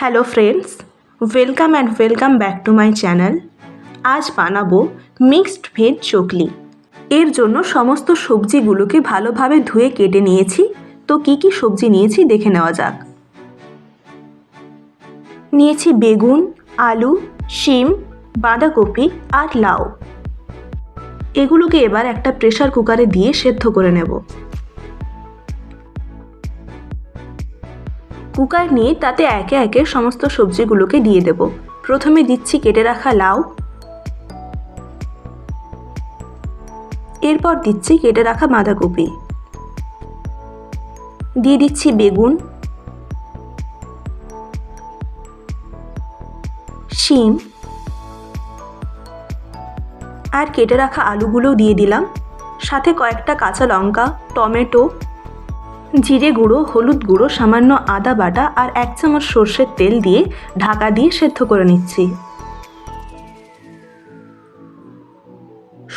Hello friends, welcome back to my channel. আজ বানাবো mixed veg চকলি। এর জন্য সমস্ত সবজিগুলোকে ভালোভাবে ধুয়ে কেটে নিয়েছি। তো কি কি সবজি নিয়েছি দেখে নেওয়া যাক। নিয়েছি বেগুন, আলু, শিম, বাঁধাকপি আর লাউ। এগুলোকে এবার একটা প্রেসার কুকারে দিয়ে সেদ্ধ করে নেব। কুকার নিয়ে তাতে একে একে সমস্ত সবজিগুলোকে দিয়ে দেব। প্রথমে দিচ্ছি কেটে রাখা লাউ, এরপর দিচ্ছি কেটে রাখা বাঁধাকপি, দিয়ে দিচ্ছি বেগুন, শিম আর কেটে রাখা আলুগুলোও দিয়ে দিলাম। সাথে কয়েকটা কাঁচা লঙ্কা, টমেটো, জিরে গুঁড়ো, হলুদ গুঁড়ো, সামান্য আদা বাটা আর 1 চামচ সর্ষের তেল দিয়ে ঢাকা দিয়ে সেদ্ধ করে নিচ্ছি।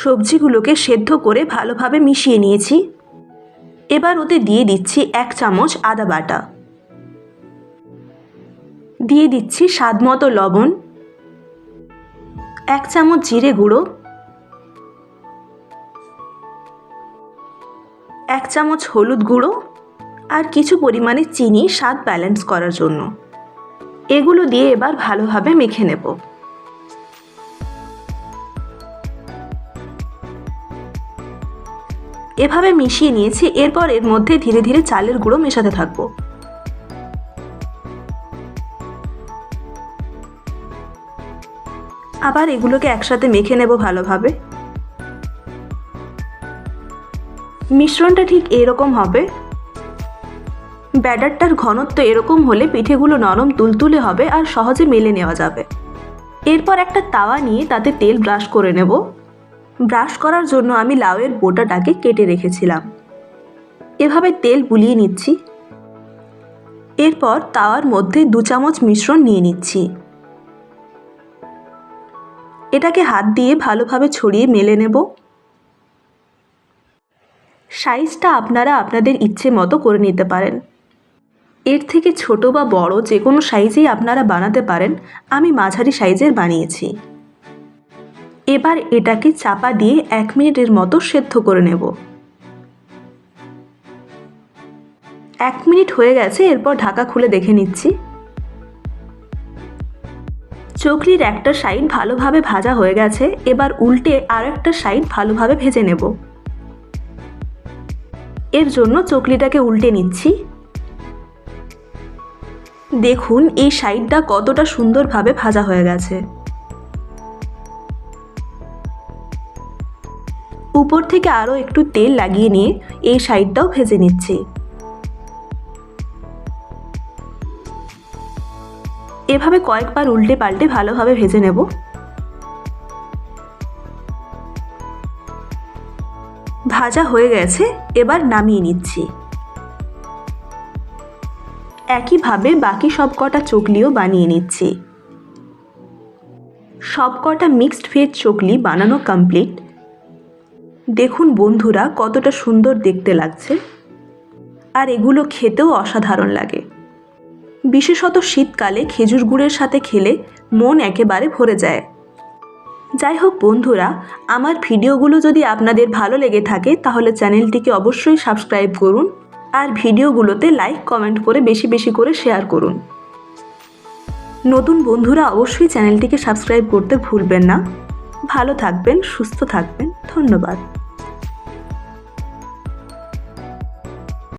সবজিগুলোকে সেদ্ধ করে ভালোভাবে মিশিয়ে নিয়েছি। এবার ওতে দিয়ে দিচ্ছি 1 চামচ আদা বাটা, দিয়ে দিচ্ছি স্বাদমতো লবণ, 1 চামচ জিরে গুঁড়ো, 1 চামচ হলুদ গুঁড়ো আর কিছু পরিমাণে চিনি স্বাদ ব্যালেন্স করার জন্য। এগুলো দিয়ে এবার ভালোভাবে মেখে নেব। এভাবে মিশিয়ে নিয়েছি। এরপর এর মধ্যে ধীরে ধীরে চালের গুঁড়ো মেশাতে থাকবো। আবার এগুলোকে একসাথে মেখে নেব ভালোভাবে। মিশ্রণটা ঠিক এরকম হবে। ব্যাটারটার ঘনত্ব এরকম হলে পিঠেগুলো নরম তুলতুলে হবে আর সহজে মেলে নেওয়া যাবে। এরপর একটা তাওয়া নিয়ে তাতে তেল ব্রাশ করে নেব। ব্রাশ করার জন্য আমি লাউয়ের বোটাটাকে কেটে রেখেছিলাম। এভাবে তেল বুলিয়ে নিচ্ছি। এরপর তাওয়ার মধ্যে 2 চামচ মিশ্রণ নিয়ে নিচ্ছি। এটাকে হাত দিয়ে ভালোভাবে ছড়িয়ে মেলে নেব। সাইজটা আপনারা আপনাদের ইচ্ছে মতো করে নিতে পারেন। এর থেকে ছোট বা বড় যে কোনো সাইজেই আপনারা বানাতে পারেন। আমি মাঝারি সাইজের বানিয়েছি। এবার এটাকে চাপা দিয়ে 1 মিনিটের মতো সেদ্ধ করে নেব। 1 মিনিট হয়ে গেছে। এরপর ঢাকা খুলে দেখে নিচ্ছি। চকলির একটা সাইড ভালোভাবে ভাজা হয়ে গেছে। এবার উল্টে আর একটা সাইড ভালোভাবে ভেজে নেব। এর জন্য চকলিটাকে উল্টে নিচ্ছি। দেখুন এই সাইডটা কতটা সুন্দরভাবে ভাজা হয়ে গেছে। উপর থেকে আরও একটু তেল লাগিয়ে নিয়ে এই সাইডটাও ভেজে নিচ্ছি। এভাবে কয়েকবার উল্টে পাল্টে ভালোভাবে ভেজে নেব। ভাজা হয়ে গেছে। এবার নামিয়ে নিচ্ছি। একইভাবে বাকি সবকটা চকলিও বানিয়ে নিচ্ছি। সবকটা মিক্সড ভেজ চকলি বানানো কমপ্লিট। দেখুন বন্ধুরা কতটা সুন্দর দেখতে লাগছে আর এগুলো খেতেও অসাধারণ লাগে। বিশেষত শীতকালে খেজুর গুড়ের সাথে খেলে মন একেবারে ভরে যায়। যাই হোক বন্ধুরা, আমার ভিডিওগুলো যদি আপনাদের ভালো লেগে থাকে তাহলে চ্যানেলটিকে অবশ্যই সাবস্ক্রাইব করুন আর ভিডিওগুলোতে লাইক কমেন্ট করে বেশি বেশি করে শেয়ার করুন। নতুন বন্ধুরা অবশ্যই চ্যানেলটিকে সাবস্ক্রাইব করতে ভুলবেন না। ভালো থাকবেন, সুস্থ থাকবেন। ধন্যবাদ।